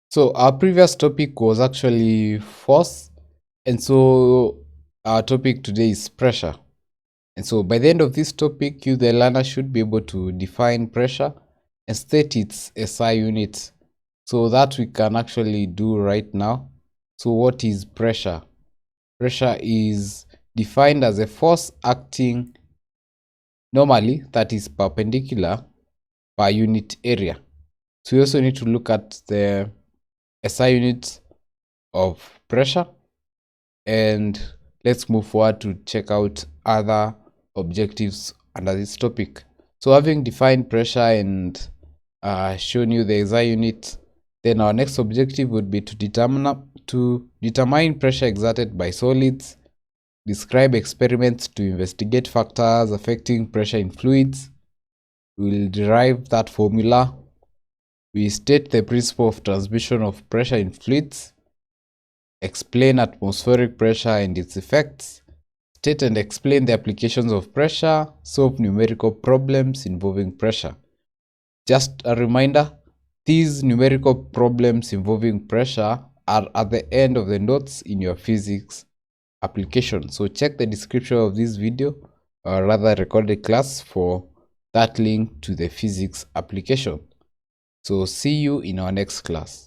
So our previous topic was actually force, and so our topic today is pressure. And so by the end of this topic, you, the learner, should be able to define pressure and state its SI unit. So that we can actually do right now. So what is pressure? Pressure is defined as a force acting normally that is perpendicular per unit area. So we also need to look at the SI units of pressure, and let's move forward to check out other objectives under this topic. So having defined pressure and shown you the SI unit, then our next objective would be to determine pressure exerted by solids, describe experiments to investigate factors affecting pressure in fluids. We'll derive that formula. We state the principle of transmission of pressure in fluids, explain atmospheric pressure and its effects, state and explain the applications of pressure, solve numerical problems involving pressure. Just a reminder, these numerical problems involving pressure are at the end of the notes in your physics application. So check the description of this video, or rather recorded class, for that link to the physics application. So see you in our next class.